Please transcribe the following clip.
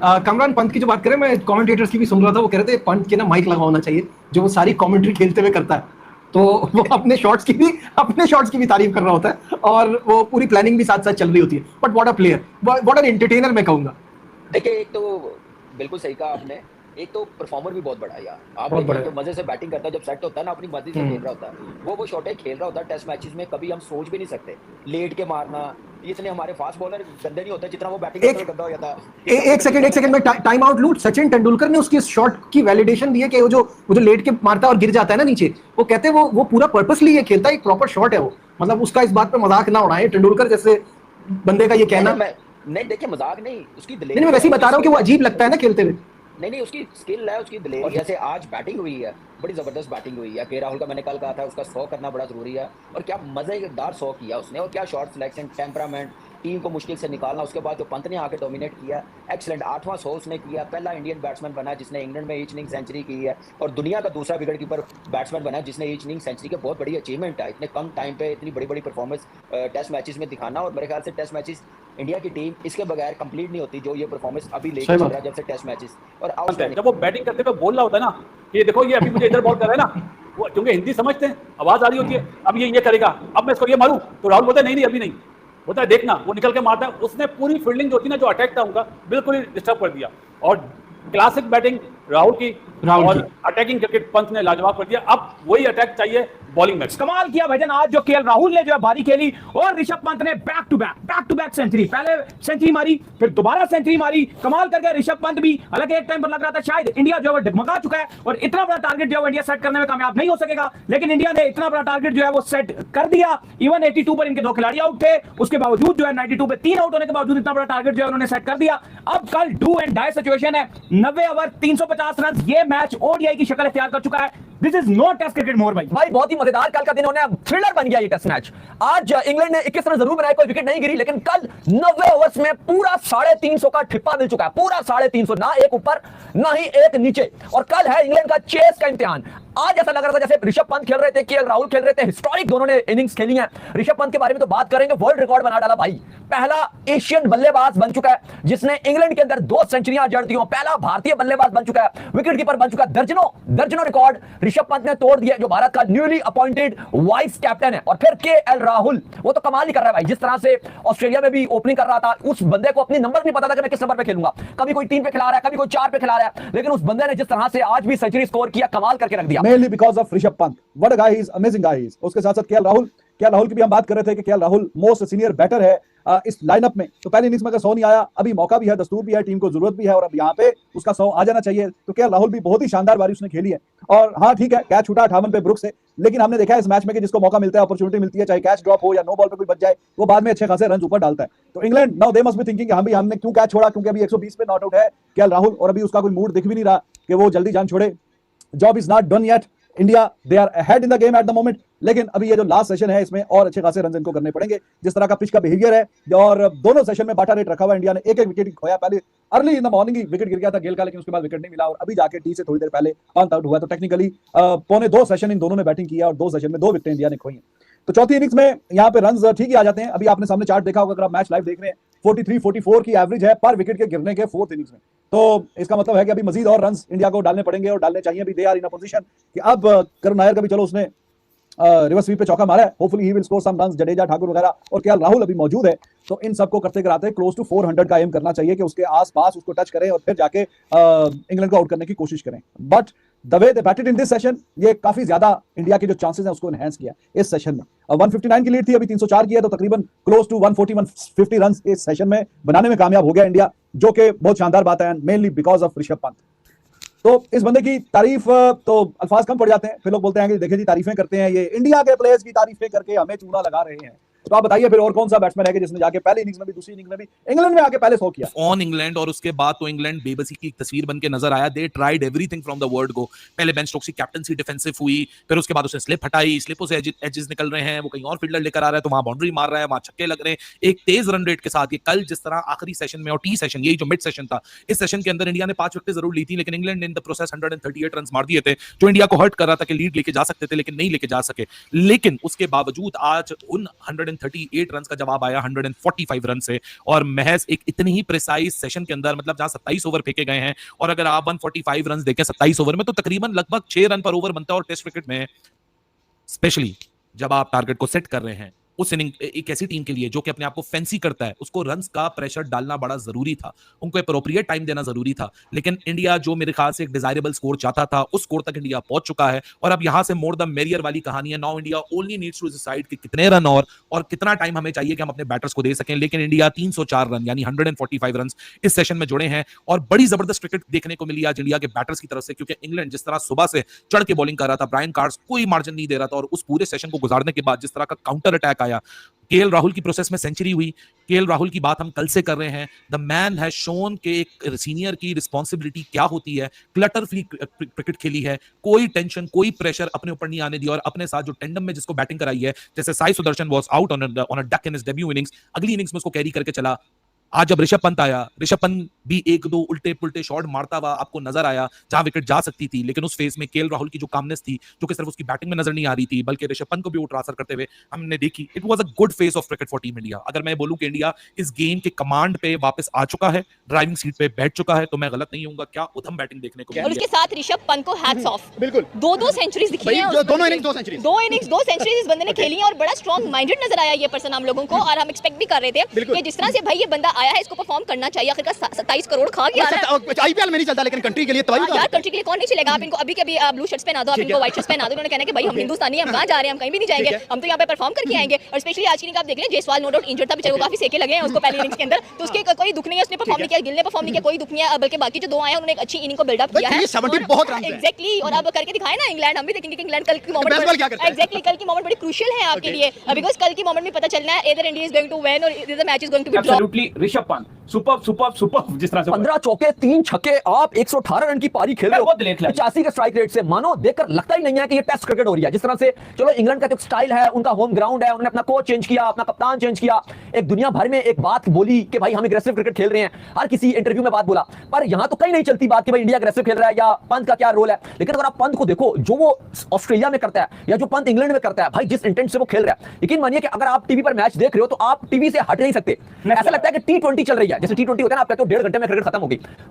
कमरान पंत की जो बात करें, मैं कमेंटेटर्स की भी सुन रहा था, वो कह रहे थे पंत के ना माइक लगा होना चाहिए जो वो सारी कमेंट्री खेलते हुए करता है, तो वो अपने शॉट्स की भी तारीफ कर रहा होता है और वो पूरी प्लानिंग भी साथ साथ चल रही होती है। But what a player, what an entertainer मैं कहूंगा। देखिए, एक तो बिल्कुल सही कहा आपने। एक तो परफॉर्मर भी बहुत बड़ा है यार। आप बहुत देखिए बड़ा तो मजे से बैटिंग करता है, जब सेट होता है ना अपनी मर्जी से खेल रहा होता है। वो शॉटें खेल रहा होता है टेस्ट मैचेस में, कभी हम सोच भी नहीं सकते लेट के मारना। इतने हमारे फास्ट बॉलर गंदे नहीं होते जितना वो बैटिंग करते हुए गंदा हो जाता है। एक सेकंड में टाइम आउट लूट। सचिन तेंदुलकर ने उसकी शॉट की वैलिडेशन दी है कि वो जो लेट के मारता है और गिर जाता है ना नीचे, वो कहते हैं वो पूरा पर्पसली ये खेलता है, एक प्रॉपर शॉट है वो। मतलब उसका इस बात पे मजाक ना उड़ाए तेंदुलकर जैसे बंदे का ये कहना। नहीं देखिए, मजाक नहीं, उसकी नहीं, मैं वैसे ही बता रहा हूँ कि वो अजीब लगता है ना खेलते हुए। नहीं, उसकी स्किल है, उसकी दिलेरी। जैसे आज बैटिंग हुई है, बड़ी जबरदस्त बैटिंग हुई है। के राहुल का मैंने कल कहा था, उसका 100 करना बड़ा जरूरी है। और क्या मजेदार 100 किया उसने, और क्या शॉट सिलेक्शन, टेम्परामेंट, टीम को मुश्किल से निकालना। उसके बाद जो पंत ने आके डोमिनेट किया, एक्सीलेंट 8वां 100 उसने किया। पहला इंडियन बैट्समैन बना जिसने इंग्लैंड में ईच इनिंग सेंचुरी की है, और दुनिया का दूसरा विकेट कीपर बैट्समैन बना जिसने ईच इनिंग सेंचुरी की। बहुत बड़ी अचीवमेंट है इतने कम टाइम पे इतनी बड़ी परफॉर्मेंस टेस्ट मैचेस में दिखाना। और मेरे ख्याल से टेस्ट मैचेस इंडिया की टीम इसके बगैर कंप्लीट नहीं होती, जो ये परफॉर्मेंस अभी लेके चल रहा है जब से टेस्ट मैचेस। और जब वो बैटिंग करते हुए बोल रहा होता है ना कि देखो ये अभी मुझे इधर बॉल कर रहा है ना, वो क्योंकि हिंदी समझते हैं, आवाज आ रही होती है, अब ये करेगा, अब मैं इसको ये मारूं, तो राहुल बोलता है नहीं अभी नहीं, बोलता है देखना, वो निकल के मारता है। उसने पूरी फील्डिंग जो थी ना, जो अटैक था उनका, बिल्कुल ही डिस्टर्ब कर दिया। और क्लासिक बैटिंग राहुल की और अटैकिंग क्रिकेट पंत ने लाजवाब कर दिया। अब वही अटैक चाहिए बॉलिंग में। कमाल किया भजन आज जो केएल राहुल ने जो है बारी खेली, और ऋषभ पंत ने बैक टू बैक सेंचुरी, पहले सेंचुरी मारी फिर दोबारा सेंचुरी मारी। कमाल कर गया ऋषभ पंत भी। हालांकि एक टाइम पर लग रहा था शायद इंडिया जो है डगमगा चुका है और इतना बड़ा टारगेट जो है इंडिया सेट करने में कामयाब नहीं हो सकेगा, लेकिन इंडिया ने इतना बड़ा टारगेट जो है वो सेट कर दिया। इवन 82 पर इनके 2 खिलाड़ी आउट थे, उसके बावजूद जो है 92 पे 3 आउट होने के बावजूद इतना बड़ा टारगेट जो है उन्होंने सेट कर दिया। अब कल डू एंड डाई सिचुएशन है, 90 ओवर 350 रन। ये मैच ओडीआई की शक्ल इख्तियार कर चुका है। This is not test cricket more भाई बहुत ही मजेदार कल का दिन होने, थ्रिलर बन गया ये टेस्ट मैच। आज इंग्लैंड ने 21 रन जरूर बनाए, कोई विकेट नहीं गिरी, लेकिन कल 90 ओवर्स में पूरा 350 का ठिप्पा मिल चुका है। पूरा 350, ना एक ऊपर ना ही एक नीचे। और कल है इंग्लैंड का चेस का इम्तिहान। आज ऐसा लग रहा था जैसे ऋषभ पंत खेल रहे थे, केएल राहुल खेल रहे थे। हिस्टोरिक दोनों ने इनिंग्स खेली हैं। ऋषभ पंत के बारे में तो बात करेंगे, वर्ल्ड रिकॉर्ड बना डाला भाई। पहला एशियन बल्लेबाज बन चुका है जिसने इंग्लैंड के अंदर 2 सेंचुरियां जड़ दी हो। पहला भारतीय बल्लेबाज बन चुका है, विकेट कीपर बन चुका है। दर्जनों रिकॉर्ड ऋषभ पंत ने तोड़ दिया, जो भारत का न्यूली अपॉइंटेड वाइस कैप्टन है। और फिर केएल राहुल, वो तो कमाल ही कर रहा है भाई। जिस तरह से ऑस्ट्रेलिया में भी ओपनिंग कर रहा था, उस बंदे को अपनी नंबर नहीं पता था कि मैं किस नंबर पे खेलूंगा। कभी कोई 3 पे खिला रहा है, कभी कोई 4 पे खिला रहा है, लेकिन उस बंदे ने जिस तरह से आज भी सेंचुरी स्कोर किया, कमाल करके रख दिया। Mainly because of Rishabh Pant. What a guy he is, amazing guy he is. उसके साथ साथ केएल राहुल की भी हम बात कर रहे थे कि K L Rahul most senior batter है इस लाइनअप में। तो पहली इनिंग्स में अगर 100 नहीं आया, अभी मौका भी है, दस्तूर भी है, टीम को जरूरत भी है, और अब यहाँ पे उसका 100 आ जाना चाहिए। तो केएल राहुल भी बहुत ही शानदार बारी उसने खेली है। और हाँ ठीक है, कैच छूटा 58 पे ब्रुक्स से, लेकिन हमने देखा है इस मैच में कि जिसको मौका मिलता है, अपॉर्चुनिटी मिलती है, चाहे कैच ड्रॉप हो या नो बॉल पे कोई बच जाए, वो बाद में अच्छे खासे रन ऊपर डालता है। तो England now they must be thinking हमने क्यों कैच छोड़ा, क्योंकि अभी 120 पे नॉट आउट है केएल राहुल, और अभी उसका कोई मूड दिख भी नहीं रहा कि वो जल्दी जान छोड़े। Job is not done yet. India they are ahead in the game at the moment, लेकिन अभी ये जो लास्ट सेशन है इसमें और अच्छे खासे रन इनको करने पड़ेंगे। जिस तरह का पिच का बिहेवियर है, और दोनों सेशन में बाटा रेट रखा हुआ इंडिया ने, एक विकेट खोया। पहले early in the morning he wicket गिर गया था गेल का, लेकिन उसके बाद विकेट नहीं मिला, और अभी जाके टी से थोड़ी देर पहले पंत आउट हुआ। तो टेक्निकली 1.25 सेशन इन दोनों ने बैटिंग किया, और 2 सेशन में 2 विकेट इंडिया ने खोई हैं। तो चौथी इनिंग्स में यहाँ पे रन ठीक ही आ जाते हैं। अभी आपने सामने चार्ट देखा होगा, अगर आप मैच लाइव देख रहे हैं, 43-44 की एवरेज है पर विकेट के गिरने के 4th इनिंग्स में। तो इसका मतलब है कि अभी मजीद और रन्स इंडिया को डालने पड़ेंगे, और डालने चाहिए भी। They are in a position कि अब करुण नायर का भी चलो उसने रिवर्स स्वीप पे चौका मारा है, hopefully he will score some runs. Jadeja, Thakur वगैरह और केएल राहुल अभी मौजूद है, तो इन सबको करते कराते क्लोज टू 400 का एम करना चाहिए कि उसके आसपास उसको टच करें और फिर जाके इंग्लैंड को आउट करने की कोशिश करें। But the way they batted in this session, ये काफी ज्यादा इंडिया के जो चांसेस हैं उसको एनहांस किया इस सेशन में। 159 की लीड थी, अभी 304 की है, तो तकरीबन क्लोज टू 140-150 रन इस सेशन में बनाने में कामयाब हो गया इंडिया, जो कि बहुत शानदार बात है, mainly because of Rishabh Pant. तो इस बंदे की तारीफ तो अल्फाज कम पड़ जाते हैं, फिर लोग बोलते हैं कि देखिए जी तारीफें करते हैं, ये इंडिया के प्लेयर्स की तारीफें करके हमें चूना लगा रहे हैं। तो आप बताइए फिर और कौन सा बैट्समैन है कि जिसने जाके पहले इनिंग्स में भी, दूसरी इनिंग्स में भी इंग्लैंड में आके पहले 100 किया ऑन इंग्लैंड। और उसके बाद तो इंग्लैंड बेबसी की एक तस्वीर बन के नजर आया। They tried everything from the word go. पहले बेन स्टोक्स की कैप्टनसी डिफेंसिव हुई, फिर उसके बाद उसने स्लिप हटाई, स्लिपों से एजेस निकल रहे हैं, वो कहीं और फील्डर लेकर आ रहा है तो वहां बाउंड्री मार रहा है, वहां छक्के लग रहे हैं, एक तेज रन रेट के साथ। ये कल जिस तरह आखिरी सेशन में और टी सेशन, यही जो मिड सेशन था, इस सेशन के अंदर इंडिया ने 5 विकेट जरूर ली थी, लेकिन इंग्लैंड ने इन द प्रोसेस 138 रन मार दिए थे, जो इंडिया को हर्ट कर रहा था कि लीड लेके जा सकते थे लेकिन नहीं लेके जा सके। लेकिन उसके बावजूद आज उन 138 रन का जवाब आया 145 रन से, और महज एक इतनी ही प्रिसाइज सेशन के अंदर, मतलब जहां 27 ओवर फेंके गए हैं, और अगर आप 145 रन देखें 27 ओवर में, तो तकरीबन लगभग 6 रन पर ओवर बनता है। और टेस्ट क्रिकेट में स्पेशली जब आप टारगेट को सेट कर रहे हैं, उस इनिंग एक ऐसी टीम के लिए जो कि अपने आप को फैंसी करता है, उसको रन्स का प्रेशर डालना बड़ा जरूरी था, उनको अप्रोप्रिएट टाइम देना जरूरी था। लेकिन इंडिया जो मेरे ख्याल से एक डिजायरेबल स्कोर चाहता था, उस स्कोर तक इंडिया पहुंच चुका है, और अब यहां से मोर द मेरियर वाली कहानी है। Now India only needs to decide कि कितने रन और कितना टाइम हमें चाहिए कि हम अपने बैटर्स को दे सकें। लेकिन इंडिया 304 रन यानी 145 रन इस सेशन में जुड़े हैं, और बड़ी जबरदस्त क्रिकेट देखने को मिली आज इंडिया के बैटर्स की तरफ से, क्योंकि इंग्लैंड जिस तरह सुबह से चढ़ के बॉलिंग कर रहा था, ब्रायन कार्ड्स कोई मार्जिन नहीं दे रहा था, और उस पूरे सेशन को गुजारने के बाद जिस तरह का काउंटर अटैक आया, केएल राहुल की प्रोसेस में सेंचुरी हुई। केएल राहुल की बात हम कल से कर रहे हैं। द मैन हैज शोन के एक सीनियर की रिस्पॉन्सिबिलिटी क्या होती है। क्लटर फ्री क्रिकेट खेली है, कोई टेंशन कोई प्रेशर अपने ऊपर नहीं आने दिया, और अपने साथ जो टेंडम में जिसको बैटिंग कराई है, जैसे Sai Sudarshan was out on a duck in his debut innings, अगली इनिंग्स में उसको कैरी करके चला। आज जब ऋषभ पंत आया, ऋषभ पंत भी एक दो उल्टे पुल्टे शॉट मारता हुआ आपको नजर आया जहां विकेट जा सकती थी, लेकिन उस फेज में केएल राहुल की जो कामनेस थी, जो कि सिर्फ उसकी बैटिंग में नजर नहीं आ रही थी, बल्कि ऋषभ पंत को भी वो ट्रांसफर करते हुए हमने देखी। It was a good face of cricket for team India. अगर मैं बोलूं कि इंडिया इस गेम के कमांड पे वापस आ चुका है, ड्राइविंग सीट पे बैठ चुका है, तो मैं गलत नहीं होऊंगा। क्या उधम बैटिंग देखने को और मिली उसके साथ ऋषभ पंत को हैट्स ऑफ, बिल्कुल दो सेंचुरीज दिखी हैं, दोनों इनिंग्स दो सेंचुरीज इस बंदे ने खेली हैं, और बड़ा स्ट्रॉन्ग माइंडेड नजर आया ये पर्सन हम लोगों को, और हम एक्सपेक्ट भी कर रहे थे कि जिस तरह से भाई ये बंदा आया है, इसको परफॉर्म करना चाहिए। आखिर का 27 करोड़ खा के आ रहा है। आईपीएल में नहीं चलता, लेकिन कंट्री के लिए तो यार कंट्री के लिए कौन नहीं चलेगा। आप इनको अभी के अभी ब्लू शर्ट्स पहना दो, आप इनको व्हाइट शर्ट्स पहना दो, उन्होंने कहना कि भाई हम हिंदुस्तानी हैं, हम कहां जा रहे हैं, हम कहीं भी नहीं जाएंगे, हम तो यहां पे परफॉर्म करके आएंगे। और स्पेशली आज की इनिंग आप देख लें, जयसवाल नो डाउट इंजर्ड था, बेचारे को काफी सेके लगे हैं उसको पहली इनिंग्स के अंदर, तो उसके कोई दुख नहीं है, उसने परफॉर्म नहीं किया, गिल ने परफॉर्म नहीं किया, कोई दुख नहीं है, बल्कि बाकी जो दो आए हैं उन्होंने एक अच्छी इनिंग को बिल्डअप किया है। 70 बहुत रन एग्जैक्टली, और अब करके दिखाए ना इंग्लैंड, हम भी देखेंगे कि इंग्लैंड कल की मोमेंट, एग्जैक्टली कल की मोमेंट बड़ी क्रूशियल है आपके लिए, बिकॉज़ कल की मोमेंट में पता चलना है इधर India is going to win और इधर the match is going to be draw. Absolutely Rishabh Pant super जिस तरह से 15 चौके 3 छक्के, आप 118 रन की पारी खेल रहे बहुत दिलेर हो 85 के स्ट्राइक रेट से। मानो देखकर लगता ही नहीं है कि ये टेस्ट क्रिकेट हो रही है। जिस तरह से चलो इंग्लैंड का जो स्टाइल है, उनका होम ग्राउंड है, उन्होंने अपना कोच चेंज किया, अपना कप्तान चेंज किया, एक दुनिया भर में एक बात बोली कि भाई हम एग्रेसिव क्रिकेट खेल रहे हैं, हर किसी इंटरव्यू में बात बोला, पर यहां तो कहीं नहीं चलती बात कि भाई इंडिया एग्रेसिव खेल रहा है या पंत का क्या रोल है। लेकिन अगर आप पंत को देखो, जो वो ऑस्ट्रेलिया में करता है या जो पंत इंग्लैंड में करता है, भाई जिस इंटेंट से वो खेल रहा है, यकीन मानिए कि अगर आप टीवी पर मैच देख रहे हो तो आप टीवी से हट नहीं सकते। ऐसा लगता है कि T20 चल रही है, जैसे T20 होता है ना, आप कहते हो 1.5 घंटे में क्रिकेट खत्म हो गई,